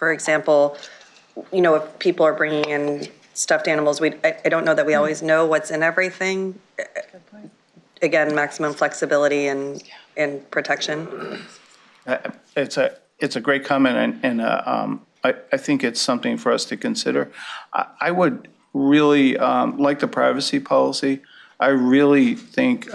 For example, if people are bringing in stuffed animals, I don't know that we always know what's in everything. Again, maximum flexibility and protection. It's a great comment, and I think it's something for us to consider. I would really like the privacy policy. I really think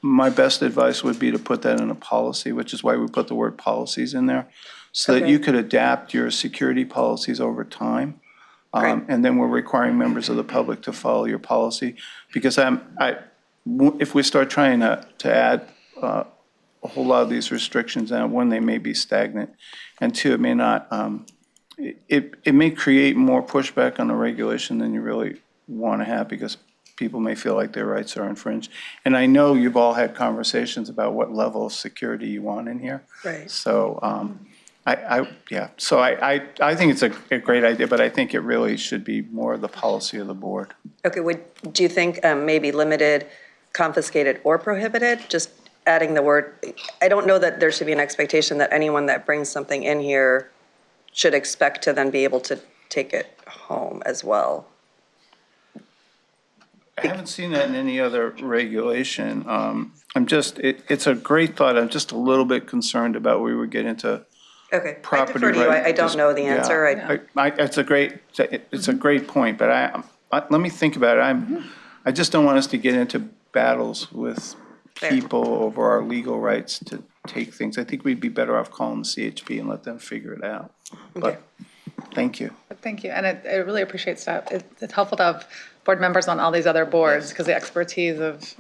my best advice would be to put that in a policy, which is why we put the word policies in there, so that you could adapt your security policies over time. And then we're requiring members of the public to follow your policy, because if we start trying to add a whole lot of these restrictions, and one, they may be stagnant, and two, it may not. It may create more pushback on the regulation than you really want to have, because people may feel like their rights are infringed. And I know you've all had conversations about what level of security you want in here. Right. So I think it's a great idea, but I think it really should be more the policy of the board. Okay, do you think maybe limited, confiscated, or prohibited? Just adding the word, I don't know that there should be an expectation that anyone that brings something in here should expect to then be able to take it home as well. I haven't seen that in any other regulation. It's a great thought. I'm just a little bit concerned about we would get into property I defer to you. I don't know the answer. It's a great point, but let me think about it. I just don't want us to get into battles with people over our legal rights to take things. I think we'd be better off calling the CHP and let them figure it out. But thank you. Thank you, and I really appreciate that. It's helpful to have board members on all these other boards, because the expertise of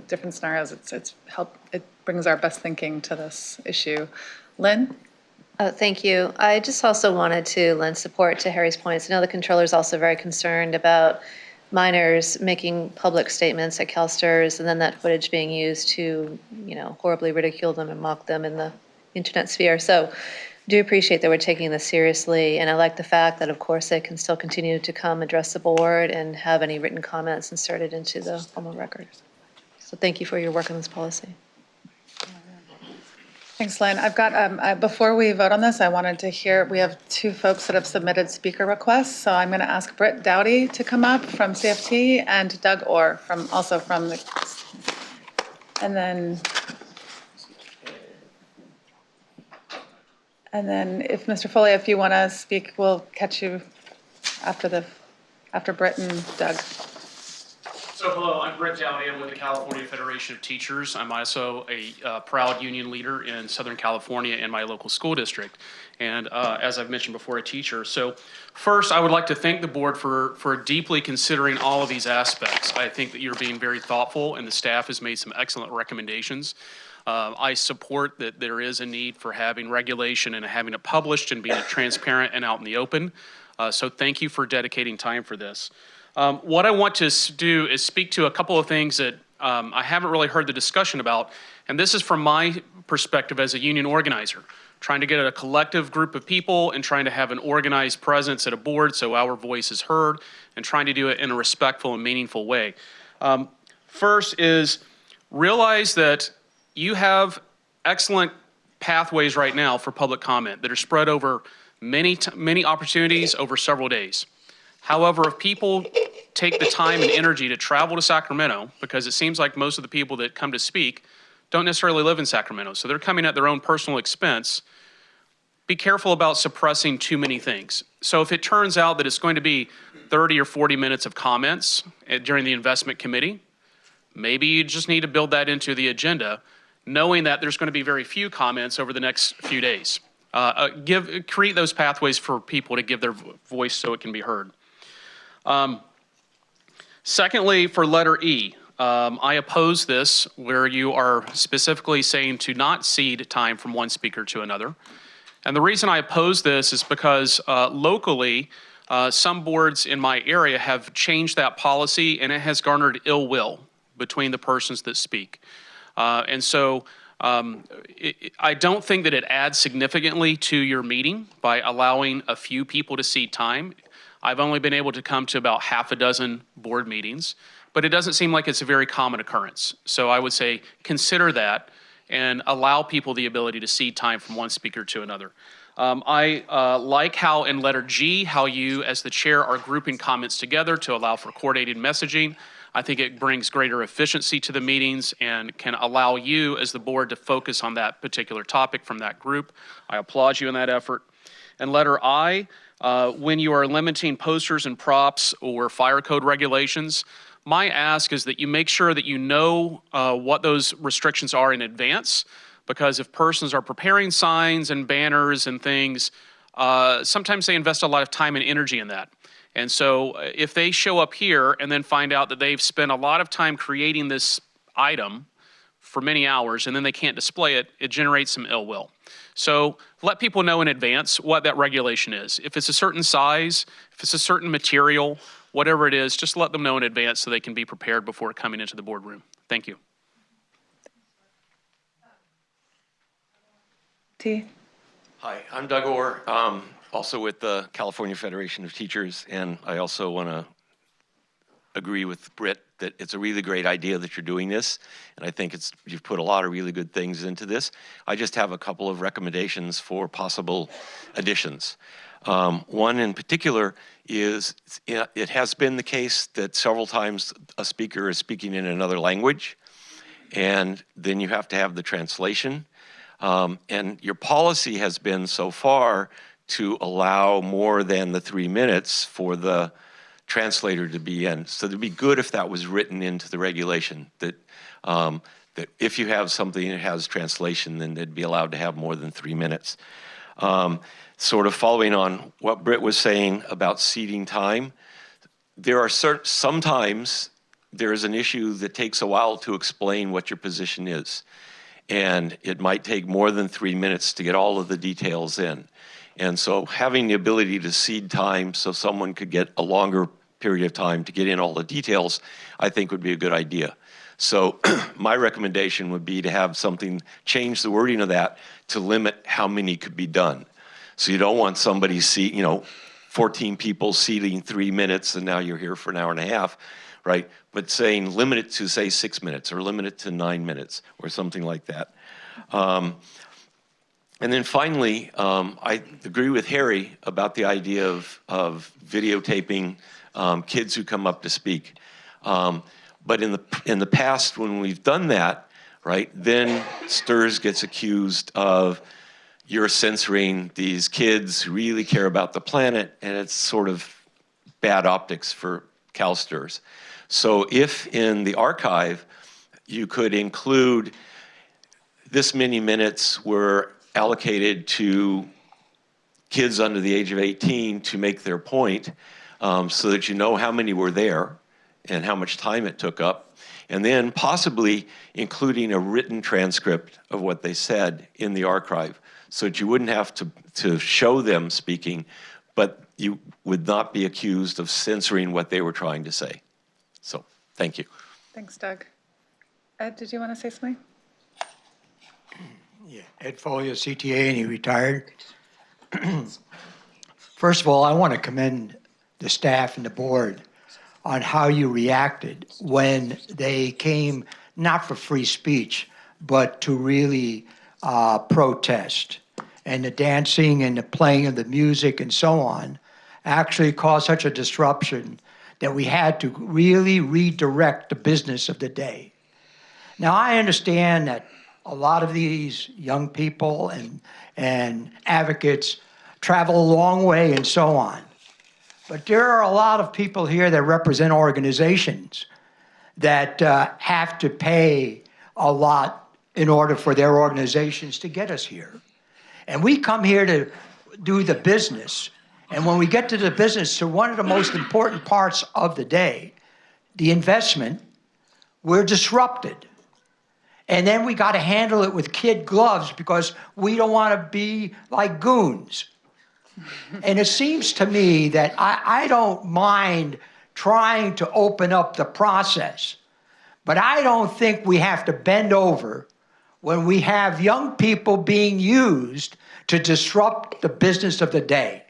different scenarios, it brings our best thinking to this issue. Lynn? Thank you. I just also wanted to lend support to Harry's points. I know the controller is also very concerned about minors making public statements at CalSTRS and then that footage being used to, horribly ridicule them and mock them in the internet sphere. So do appreciate that we're taking this seriously. And I like the fact that, of course, they can still continue to come address the board and have any written comments inserted into the formal record. So thank you for your work on this policy. Thanks, Lynn. I've got, before we vote on this, I wanted to hear, we have two folks that have submitted speaker requests. So I'm going to ask Britt Dowdy to come up from CFT and Doug Orr also from the, and then if Mr. Foley, if you want to speak, we'll catch you after Britt and Doug. So hello, I'm Britt Dowdy. I'm with the California Federation of Teachers. I'm also a proud union leader in Southern California in my local school district. And as I've mentioned before, a teacher. So first, I would like to thank the board for deeply considering all of these aspects. I think that you're being very thoughtful, and the staff has made some excellent recommendations. I support that there is a need for having regulation and having it published and being transparent and out in the open. So thank you for dedicating time for this. What I want to do is speak to a couple of things that I haven't really heard the discussion about, and this is from my perspective as a union organizer, trying to get a collective group of people and trying to have an organized presence at a board so our voice is heard, and trying to do it in a respectful and meaningful way. First is realize that you have excellent pathways right now for public comment that are spread over many opportunities over several days. However, if people take the time and energy to travel to Sacramento, because it seems like most of the people that come to speak don't necessarily live in Sacramento, so they're coming at their own personal expense, be careful about suppressing too many things. So if it turns out that it's going to be 30 or 40 minutes of comments during the investment committee, maybe you just need to build that into the agenda, knowing that there's going to be very few comments over the next few days. Create those pathways for people to give their voice so it can be heard. Secondly, for letter E, I oppose this where you are specifically saying to not cede time from one speaker to another. And the reason I oppose this is because locally, some boards in my area have changed that policy, and it has garnered ill will between the persons that speak. And so I don't think that it adds significantly to your meeting by allowing a few people to cede time. I've only been able to come to about half a dozen board meetings, but it doesn't seem like it's a very common occurrence. So I would say consider that and allow people the ability to cede time from one speaker to another. I like how in letter G, how you as the chair are grouping comments together to allow for coordinated messaging. I think it brings greater efficiency to the meetings and can allow you as the board to focus on that particular topic from that group. I applaud you in that effort. And letter I, when you are limiting posters and props or fire code regulations, my ask is that you make sure that you know what those restrictions are in advance, because if persons are preparing signs and banners and things, sometimes they invest a lot of time and energy in that. And so if they show up here and then find out that they've spent a lot of time creating this item for many hours and then they can't display it, it generates some ill will. So let people know in advance what that regulation is. If it's a certain size, if it's a certain material, whatever it is, just let them know in advance so they can be prepared before coming into the boardroom. Thank you. T. Hi, I'm Doug Orr, also with the California Federation of Teachers, and I also want to agree with Britt that it's a really great idea that you're doing this, and I think you've put a lot of really good things into this. I just have a couple of recommendations for possible additions. One in particular is it has been the case that several times a speaker is speaking in another language, and then you have to have the translation. And your policy has been so far to allow more than the 3 minutes for the translator to be in. So it'd be good if that was written into the regulation, that that if you have something that has translation, then they'd be allowed to have more than 3 minutes. Sort of following on what Britt was saying about seating time, there are sometimes there is an issue that takes a while to explain what your position is. And it might take more than 3 minutes to get all of the details in. And so having the ability to cede time so someone could get a longer period of time to get in all the details, I think would be a good idea. So my recommendation would be to have something, change the wording of that to limit how many could be done. So you don't want somebody 14 people seating 3 minutes and now you're here for an hour and a half, right? But saying limit it to, say, 6 minutes or limit it to 9 minutes or something like that. And then finally, I agree with Harry about the idea of videotaping kids who come up to speak. But in the past, when we've done that, right, then STRS gets accused of you're censoring these kids who really care about the planet, and it's sort of bad optics for CalSTRS. So if in the archive you could include this many minutes were allocated to kids under the age of 18 to make their point, so that you know how many were there and how much time it took up, and then possibly including a written transcript of what they said in the archive, so that you wouldn't have to show them speaking, but you would not be accused of censoring what they were trying to say. So, thank you. Thanks, Doug. Ed, did you want to say something? Yeah, Ed Foley, CTA, and he retired. First of all, I want to commend the staff and the board on how you reacted when they came, not for free speech, but to really protest. And the dancing and the playing of the music and so on actually caused such a disruption that we had to really redirect the business of the day. Now, I understand that a lot of these young people and advocates travel a long way and so on. But there are a lot of people here that represent organizations that have to pay a lot in order for their organizations to get us here. And we come here to do the business. And when we get to the business, to one of the most important parts of the day, the investment, we're disrupted. And then we got to handle it with kid gloves because we don't want to be like goons. And it seems to me that I don't mind trying to open up the process, but I don't think we have to bend over when we have young people being used to disrupt the business of the day.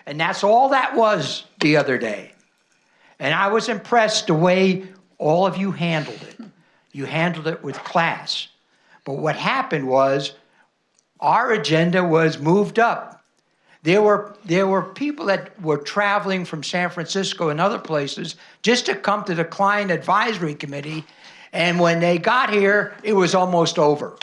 And that's all that was the other day. And I was impressed the way all of you handled it. You handled it with class. But what happened was our agenda was moved up. There were people that were traveling from San Francisco and other places just to come to the Client Advisory Committee, and when they got here, it was almost over.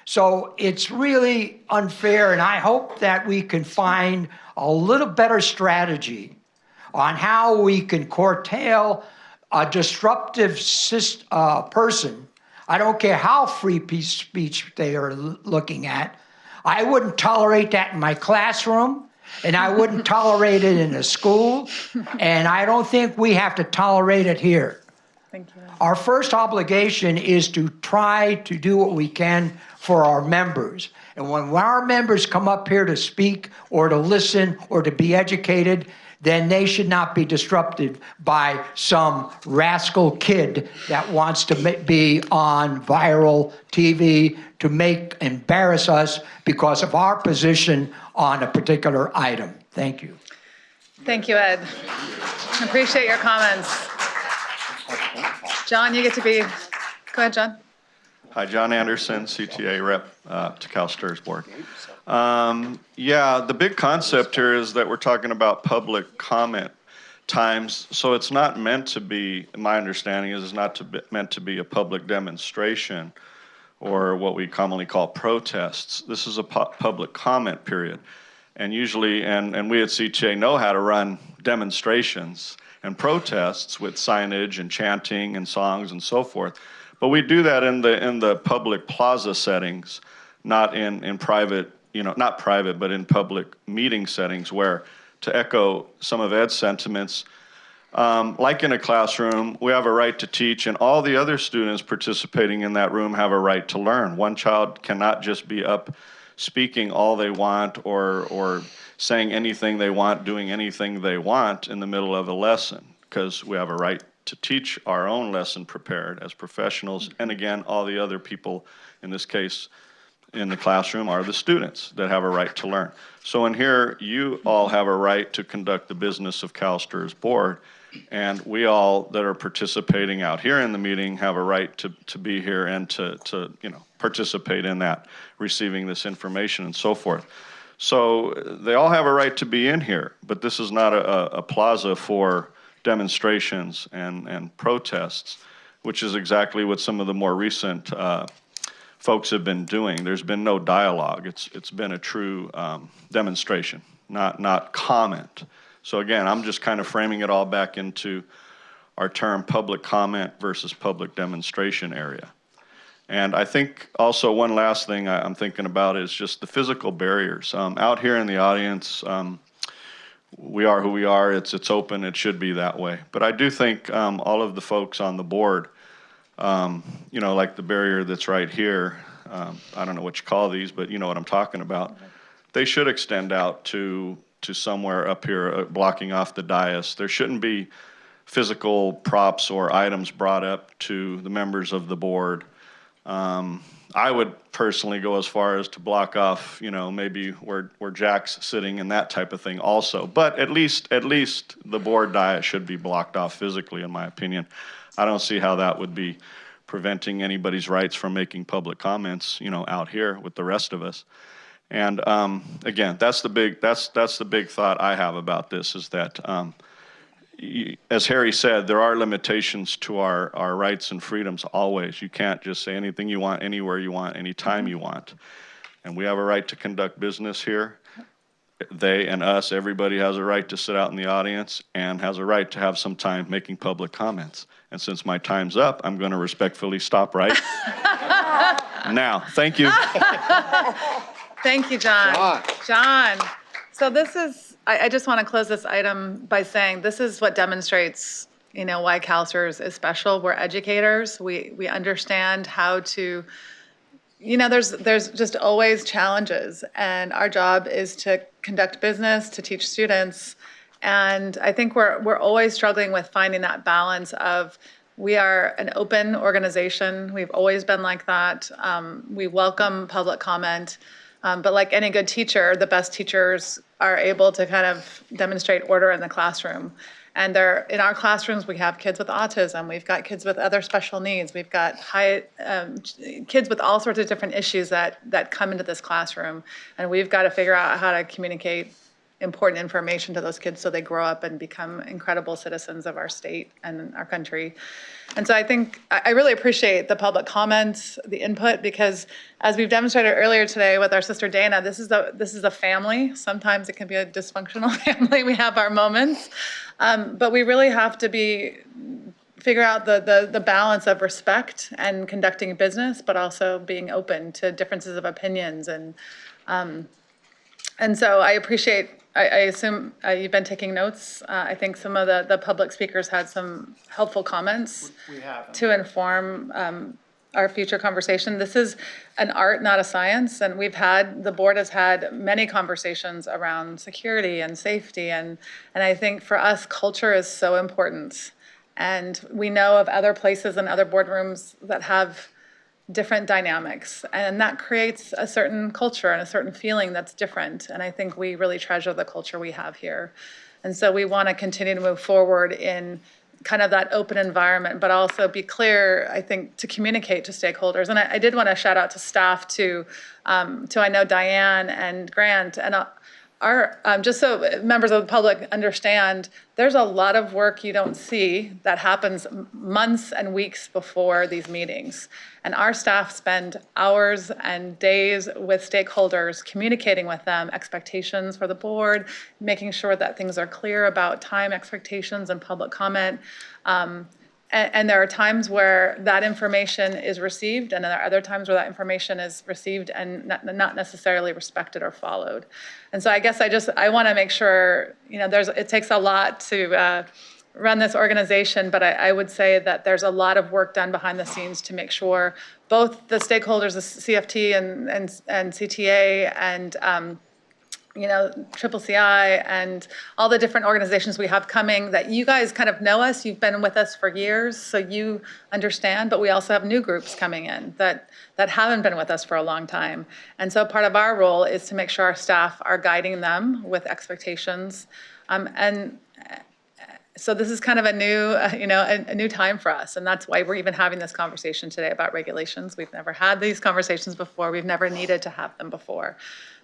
So it's really unfair, and I hope that we can find a little better strategy on how we can curtail a disruptive person. I don't care how free speech they are looking at. I wouldn't tolerate that in my classroom, and I wouldn't tolerate it in a school, and I don't think we have to tolerate it here. Thank you. Our first obligation is to try to do what we can for our members. And when our members come up here to speak or to listen or to be educated, then they should not be disrupted by some rascal kid that wants to be on viral TV to embarrass us because of our position on a particular item. Thank you. Thank you, Ed. Appreciate your comments. John, you get to be, go ahead, John. Hi, John Anderson, CTA rep to CalSTRS board. Yeah, the big concept here is that we're talking about public comment times. So it's not meant to be, my understanding is it's not meant to be a public demonstration or what we commonly call protests. This is a public comment period. And usually, and we at CTA know how to run demonstrations and protests with signage and chanting and songs and so forth. But we do that in the public plaza settings, not in private, not private, but in public meeting settings where, to echo some of Ed's sentiments, like in a classroom, we have a right to teach, and all the other students participating in that room have a right to learn. One child cannot just be up speaking all they want or saying anything they want, doing anything they want in the middle of a lesson, because we have a right to teach our own lesson prepared as professionals. And again, all the other people, in this case, in the classroom are the students that have a right to learn. So in here, you all have a right to conduct the business of CalSTRS board, and we all that are participating out here in the meeting have a right to be here and to participate in that, receiving this information and so forth. So they all have a right to be in here, but this is not a plaza for demonstrations and protests, which is exactly what some of the more recent folks have been doing. There's been no dialogue. It's been a true demonstration, not comment. So again, I'm just kind of framing it all back into our term public comment versus public demonstration area. And I think also one last thing I'm thinking about is just the physical barriers. Out here in the audience, we are who we are. It's open. It should be that way. But I do think all of the folks on the board, like the barrier that's right here, I don't know what you call these, but you know what I'm talking about. They should extend out to somewhere up here, blocking off the dais. There shouldn't be physical props or items brought up to the members of the board. I would personally go as far as to block off, maybe where Jack's sitting and that type of thing also. But at least the board dais should be blocked off physically, in my opinion. I don't see how that would be preventing anybody's rights from making public comments, out here with the rest of us. And again, that's the big thought I have about this is that, as Harry said, there are limitations to our rights and freedoms always. You can't just say anything you want, anywhere you want, anytime you want. And we have a right to conduct business here. They and us, everybody has a right to sit out in the audience and has a right to have some time making public comments. And since my time's up, I'm going to respectfully stop right now. Thank you. Thank you, John. John. So this is, I just want to close this item by saying this is what demonstrates, why CalSTRS is special. We're educators. We understand how to, there's just always challenges, and our job is to conduct business, to teach students. And I think we're always struggling with finding that balance of we are an open organization. We've always been like that. We welcome public comment. But like any good teacher, the best teachers are able to kind of demonstrate order in the classroom. And in our classrooms, we have kids with autism, we've got kids with other special needs, we've got kids with all sorts of different issues that come into this classroom. And we've got to figure out how to communicate important information to those kids so they grow up and become incredible citizens of our state and our country. And so I think I really appreciate the public comments, the input, because as we've demonstrated earlier today with our sister Dana, this is a family. Sometimes it can be a dysfunctional family. We have our moments, but we really have to figure out the balance of respect and conducting business, but also being open to differences of opinions. And so I appreciate, I assume you've been taking notes. I think some of the public speakers had some helpful comments We have. to inform our future conversation. This is an art, not a science, and the board has had many conversations around security and safety, and I think for us, culture is so important. And we know of other places and other boardrooms that have different dynamics, and that creates a certain culture and a certain feeling that's different. And I think we really treasure the culture we have here. And so we want to continue to move forward in kind of that open environment, but also be clear, I think, to communicate to stakeholders. And I did want to shout out to staff to I know Diane and Grant, and just so members of the public understand, there's a lot of work you don't see that happens months and weeks before these meetings. And our staff spend hours and days with stakeholders, communicating with them expectations for the board, making sure that things are clear about time expectations and public comment. And there are times where that information is received, and there are other times where that information is received and not necessarily respected or followed. And so I guess I want to make sure, it takes a lot to run this organization, but I would say that there's a lot of work done behind the scenes to make sure both the stakeholders, the CFT and CTA and CCCI and all the different organizations we have coming, that you guys kind of know us, you've been with us for years, so you understand, but we also have new groups coming in that haven't been with us for a long time. And so part of our role is to make sure our staff are guiding them with expectations. And so this is kind of a new time for us, and that's why we're even having this conversation today about regulations. We've never had these conversations before. We've never needed to have them before.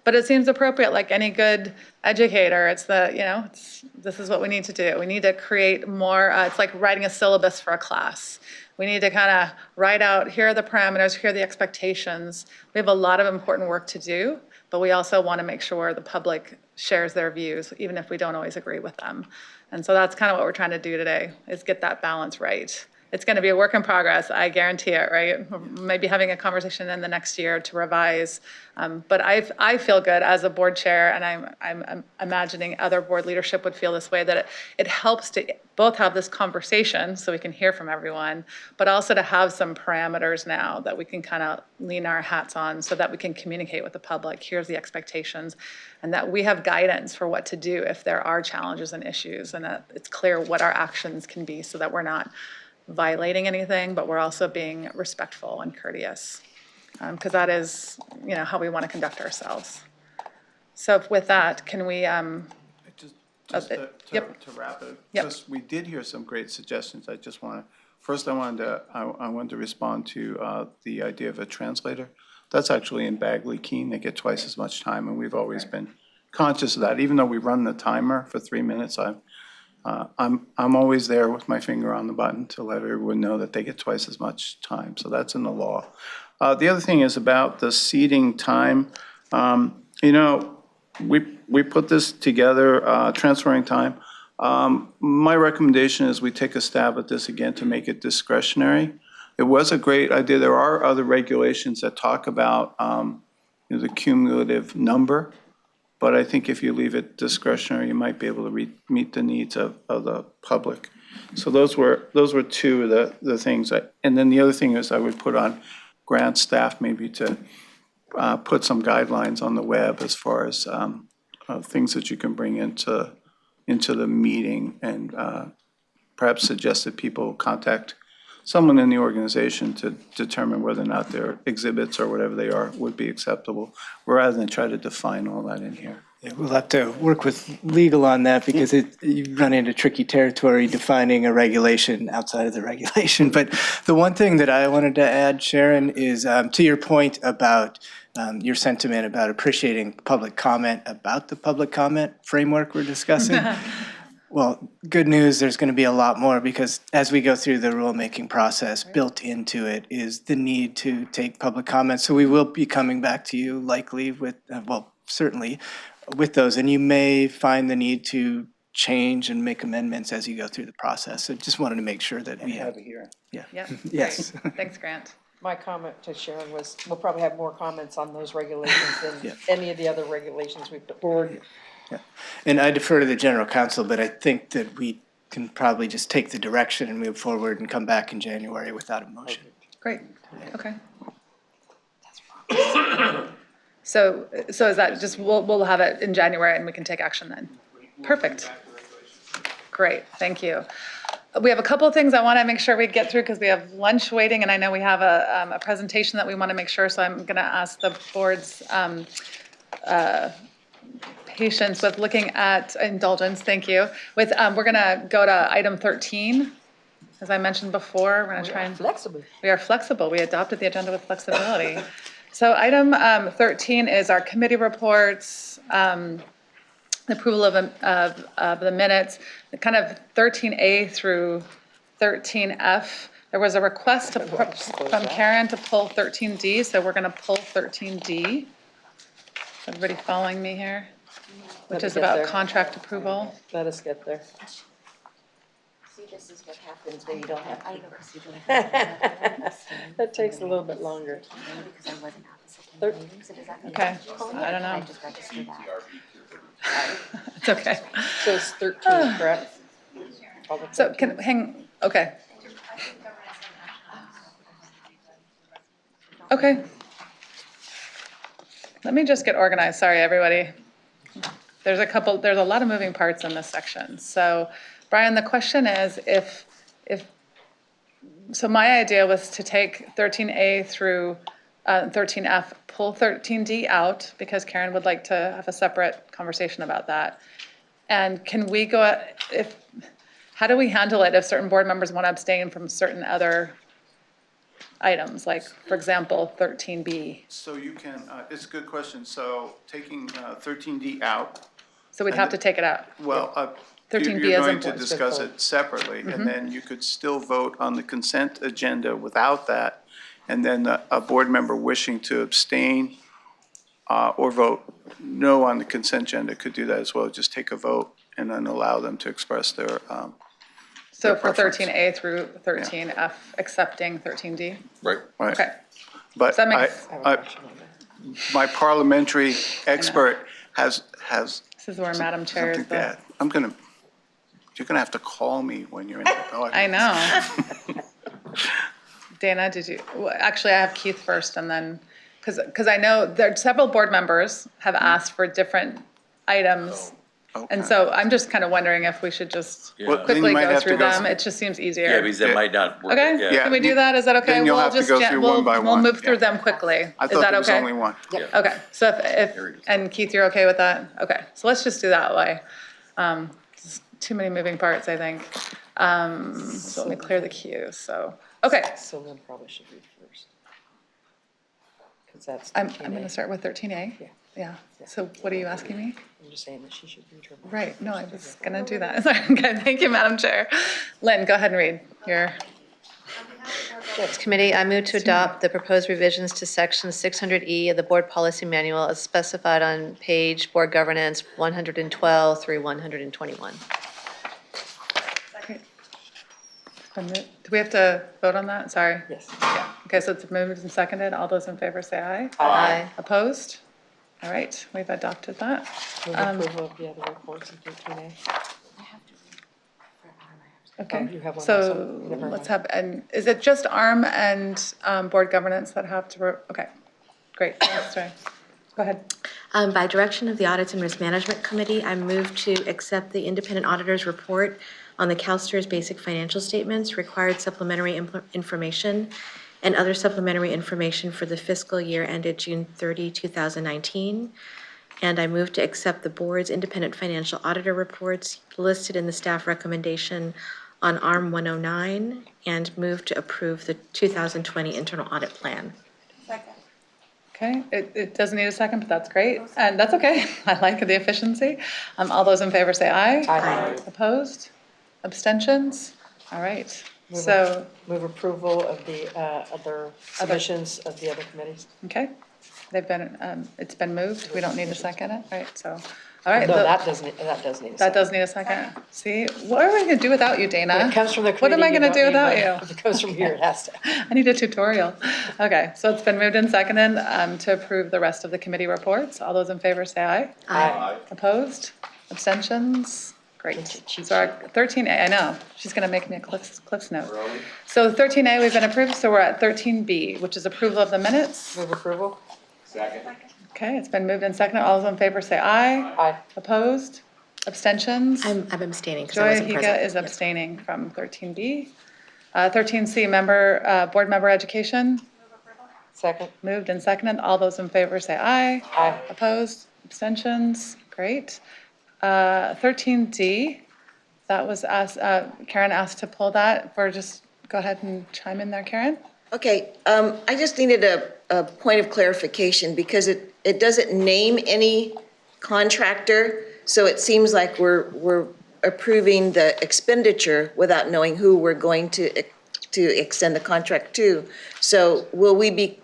But it seems appropriate, like any good educator, this is what we need to do. We need to create more, it's like writing a syllabus for a class. We need to kind of write out, here are the parameters, here are the expectations. We have a lot of important work to do, but we also want to make sure the public shares their views, even if we don't always agree with them. And so that's kind of what we're trying to do today, is get that balance right. It's going to be a work in progress, I guarantee it, right? Maybe having a conversation in the next year to revise. But I feel good as a board chair, and I'm imagining other board leadership would feel this way, that it helps to both have this conversation so we can hear from everyone, but also to have some parameters now that we can kind of lean our hats on so that we can communicate with the public. Here's the expectations, and that we have guidance for what to do if there are challenges and issues, and that it's clear what our actions can be so that we're not violating anything, but we're also being respectful and courteous, because that is, how we want to conduct ourselves. So with that, can we? Just to Yep. wrap it, Yep. we did hear some great suggestions. I wanted to respond to the idea of a translator. That's actually in Bagley Keene. They get twice as much time, and we've always been conscious of that. Even though we run the timer for 3 minutes, I'm always there with my finger on the button to let everyone know that they get twice as much time. So that's in the law. The other thing is about the seating time. We put this together, transferring time. My recommendation is we take a stab at this again to make it discretionary. It was a great idea. There are other regulations that talk about the cumulative number. But I think if you leave it discretionary, you might be able to meet the needs of the public. So those were two of the things. And then the other thing is I would put on Grant staff maybe to put some guidelines on the web as far as things that you can bring into the meeting, and perhaps suggest that people contact someone in the organization to determine whether or not their exhibits or whatever they are would be acceptable, rather than try to define all that in here. Yeah, we'll have to work with legal on that because you run into tricky territory defining a regulation outside of the regulation. But the one thing that I wanted to add, Sharon, is to your point about your sentiment about appreciating public comment about the public comment framework we're discussing. Well, good news, there's going to be a lot more because as we go through the rulemaking process, built into it is the need to take public comments. So we will be coming back to you likely with, well, certainly with those, and you may find the need to change and make amendments as you go through the process. So just wanted to make sure that we have it here. Yeah. Yep. Yes. Great. Thanks, Grant. My comment to Sharon was, we'll probably have more comments on those regulations than any of the other regulations we've put forward. Yeah. And I defer to the general counsel, but I think that we can probably just take the direction and move forward and come back in January without a motion. Great, okay. So is that just, we'll have it in January and we can take action then? Perfect. Great, thank you. We have a couple of things I want to make sure we get through because we have lunch waiting and I know we have a presentation that we want to make sure, so I'm going to ask the board's patience with looking at indulgence, thank you. We're going to go to item 13. As I mentioned before, we're going to try and. Flexible. We are flexible. We adopted the agenda with flexibility. So item 13 is our committee reports, the approval of the minutes, the kind of 13A through 13F. There was a request from Karen to pull 13D, so we're going to pull 13D. Everybody following me here? Which is about contract approval. Let us get there. See, this is what happens when you don't have papers. That takes a little bit longer. Because I wasn't at the second meeting, so does that mean? Okay, I I don't know. just registered that. It's okay. So it's 13, correct? So okay. Okay. Let me just get organized. Sorry, everybody. There's a lot of moving parts in this section. So, Brian, the question is so my idea was to take 13A through 13F, pull 13D out because Karen would like to have a separate conversation about that. And can we how do we handle it if certain board members want to abstain from certain other items, like, for example, 13B? So you can, it's a good question. So taking 13D out, So we'd have to take it out. well, 13B you're is going to important. discuss it separately, and then you could still vote on the consent agenda without that. And then a board member wishing to abstain or vote no on the consent agenda could do that as well. Just take a vote and then allow them to express their, So for preference. 13A through 13F, accepting 13D? right. Okay. But Does that make my parliamentary expert has This is where Madam Chair something is to add. You're gonna have to call me when you're in the audience. I know. Dana, actually, I have Keith first and then, because I know there are several board members have asked for different items. And Okay. so I'm just kind of wondering if we should just Well, then you quickly might go have to through go them. through- It just seems easier. Yeah, because that might not work. Okay, Yeah. can we do that? Is that okay? Then you'll We'll have to just go through one by We'll one, move through yeah. them quickly. I Is thought that there was okay? only one. Okay, so and Keith, you're okay with that? Okay, so let's just do that way. Too many moving parts, I think. So let me clear the queue, so, okay. So Lynn probably should read first. Because that's I'm 13A. gonna start with 13A? Yeah, so what are you asking me? I'm just saying that she should read her. Right, no, I was gonna do that. Sorry, okay, thank you, Madam Chair. Lynn, go ahead and read your, Committee, I move to adopt the proposed revisions to section 600E of the Board Policy Manual as specified on page Board Governance 112 through 121. do we have to vote on that? Sorry. Yes. Yeah, okay, so it's moved and seconded. All those in favor say aye. Aye. Opposed? All right, we've adopted that. Move approval of the other reports in 13A. Okay, you have one so also? Never let's mind. have, and is it just ARM and Board Governance that have to, okay, great, thanks, Ray. Go ahead. By direction of the Audit and Risk Management Committee, I move to accept the independent auditor's report on the CalSTRS basic financial statements, required supplementary information, and other supplementary information for the fiscal year ended June 30, 2019. And I move to accept the board's independent financial auditor reports listed in the staff recommendation on ARM 109 and move to approve the 2020 internal audit plan. Okay, it doesn't need a second, but that's great, and that's okay. I like the efficiency. All those in favor say aye. Aye. Opposed? Abstentions? All right, so, Move approval of the other submissions of the other committees. okay, they've been, it's been moved, we don't need to second it, right, so, all right. No, the- that does need a That second. does need a second. See, what are we gonna do without you, Dana? When it comes from the What am I committee, you gonna don't do need without one. you? If it comes from here, it has to. I need a tutorial. Okay, so it's been moved and seconded to approve the rest of the committee reports. All those in favor say aye. Aye. Opposed? Abstentions? Great. So our 13A, I know, she's gonna make me a Cliff's note. So 13A, we've been approved, so we're at 13B, which is approval of the minutes. Move approval? Okay, it's been moved and seconded. All those in favor say aye. Aye. Opposed? Abstentions? I'm abstaining because I Joy wasn't Higa present. is abstaining from 13B. 13C, board member education, Second? moved and seconded. All those in favor say aye. Aye. Opposed? Abstentions? Great. 13D, that was asked, Karen asked to pull that. Go ahead and chime in there, Karen. Okay, I just needed a point of clarification because it doesn't name any contractor, so it seems like we're approving the expenditure without knowing who we're going to extend the contract to. So will we be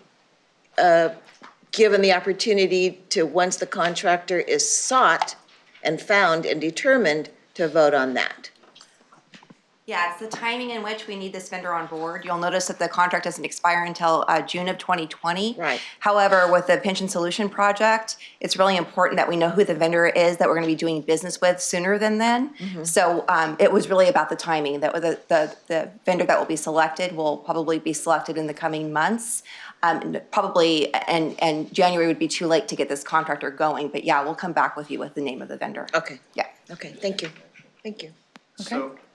given the opportunity to, once the contractor is sought and found and determined, to vote on that? Yeah, it's the timing in which we need this vendor on board. You'll notice that the contract doesn't expire until June of 2020. Right. However, with the pension solution project, it's really important that we know who the vendor is that we're going to be doing business with sooner than then. So it was really about the timing, that the vendor that will be selected will probably be selected in the coming months. Probably, and January would be too late to get this contractor going, but yeah, we'll come back with you with the name of the vendor. Okay. Yeah. Okay, thank you. Thank you.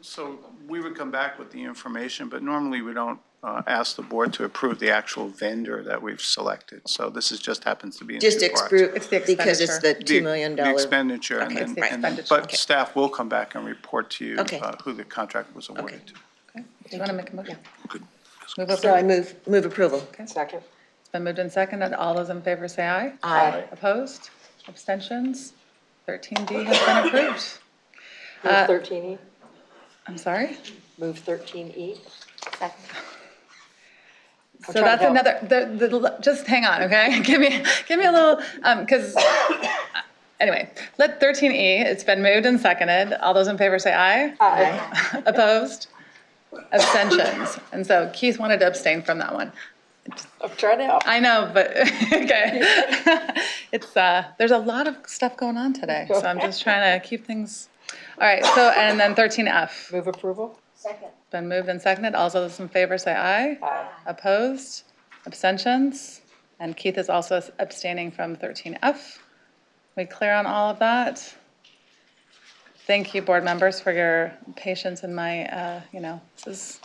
So we would come back with the information, but normally we don't ask the board to approve the actual vendor that we've selected. So this just happens to be in two Just parts. approve, the because it's the $2 million. The expenditure, and Okay, then, it's the right. and then- expenditure. but staff will come back and report to you Okay. who the contract was awarded to. Do you want to make a motion? Good. Move So I approval. move approval. Second? It's been moved and seconded. All those in favor say aye. Aye. Opposed? Abstentions? 13D has been approved. Move 13E? I'm sorry? Move 13E? So trying that's to help. another, just hang on, okay? Give me a little, because, anyway, let 13E, it's been moved and seconded. All those in favor say aye. Aye. Opposed? Abstentions. And so Keith wanted to abstain from that one. I'm trying to help. I know, but, okay. It's, there's a lot of stuff going on today, so I'm just trying to keep things, all right, so, and then 13F. Move approval? Second. Been moved and seconded. All those in favor say aye. Aye. Opposed? Abstentions? And Keith is also abstaining from 13F. We clear on all of that? Thank you, board members, for your patience in my, this is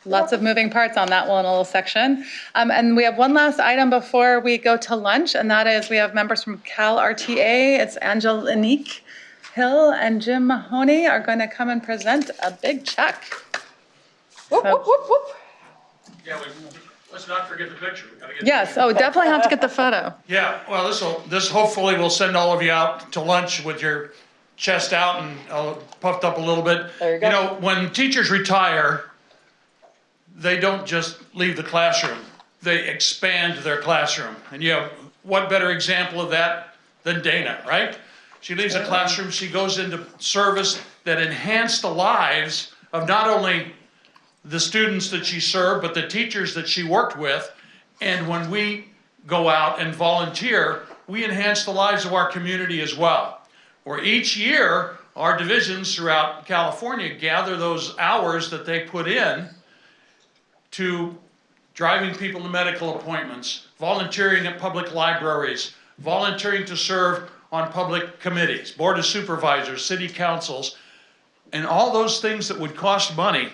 lots of moving parts on that one little section. And we have one last item before we go to lunch, and that is we have members from Cal RTA. It's Angelique Hill and Jim Mahoney are going to come and present a big check. Whoop, whoop, whoop, whoop. Yeah, let's not forget the picture. We gotta get the Yes, picture. oh, definitely have to get the photo. Yeah, well, this hopefully will send all of you out to lunch with your chest out and puffed up a little bit. There you go. You know, when teachers retire, they don't just leave the classroom, they expand their classroom. And you have, what better example of that than Dana, right? She leaves the classroom, she goes into service that enhanced the lives of not only the students that she served, but the teachers that she worked with. And when we go out and volunteer, we enhance the lives of our community as well. Where each year, our divisions throughout California gather those hours that they put in to driving people to medical appointments, volunteering at public libraries, volunteering to serve on public committees, board of supervisors, city councils. and all those things that would cost money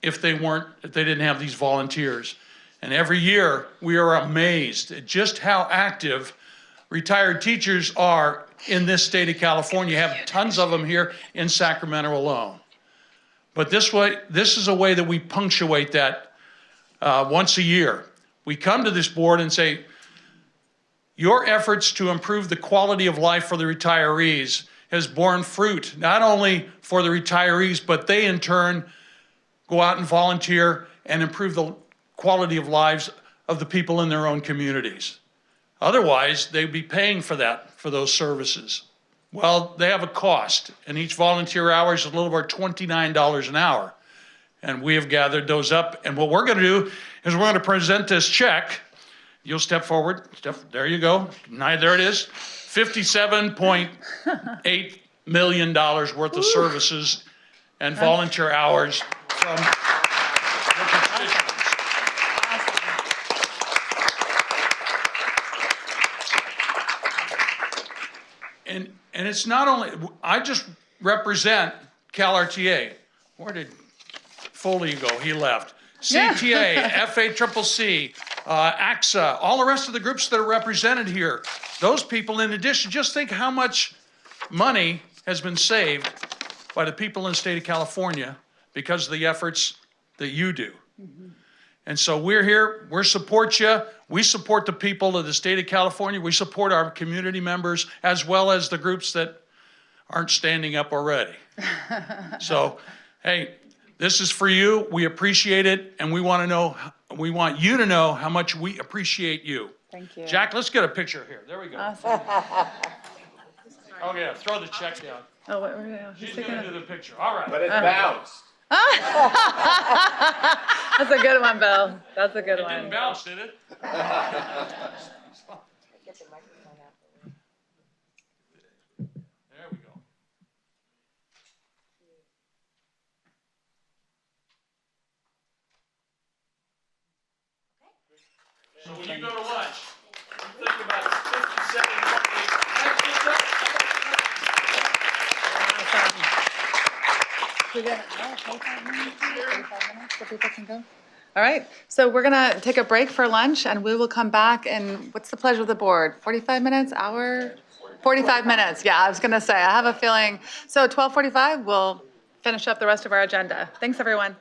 if they didn't have these volunteers. And every year, we are amazed at just how active retired teachers are in this state of California. You have tons of them here in Sacramento alone. But this is a way that we punctuate that once a year. We come to this board and say, your efforts to improve the quality of life for the retirees has borne fruit, not only for the retirees, but they in turn go out and volunteer and improve the quality of lives of the people in their own communities. Otherwise, they'd be paying for those services. Well, they have a cost, and each volunteer hour is a little over $29 an hour. And we have gathered those up, and what we're gonna do is we're gonna present this check. You'll step forward, there you go, there it is. $57.8 million worth of services and volunteer hours from the constituents. And it's not only, I just represent CalRTA. Where did Foley go? He left. CTA, FACCC, AXA, all the rest of the groups that are represented here. Those people, in addition, just think how much money has been saved by the people in the state of California because of the efforts that you do. And so we're here, we support you. We support the people of the state of California. We support our community members as well as the groups that aren't standing up already. So, hey, this is for you. We appreciate it, and we want you to know how much we appreciate you. Thank you. Jack, let's get a picture here. There we go. Awesome. Oh yeah, throw the check down. Oh, what were they? She's gonna do the picture. All right. But it bounced. That's a good one, Bill. That's a good It one. didn't bounce, did it? There we go. So when you go to lunch, you think about 57.8. We got 45 minutes so people can go. All right, so we're gonna take a break for lunch and we will come back in, what's the pleasure of the board? 45 minutes, hour? 45 minutes, yeah, I was gonna say, I have a feeling. So 12:45, we'll finish up the rest of our agenda. Thanks, everyone.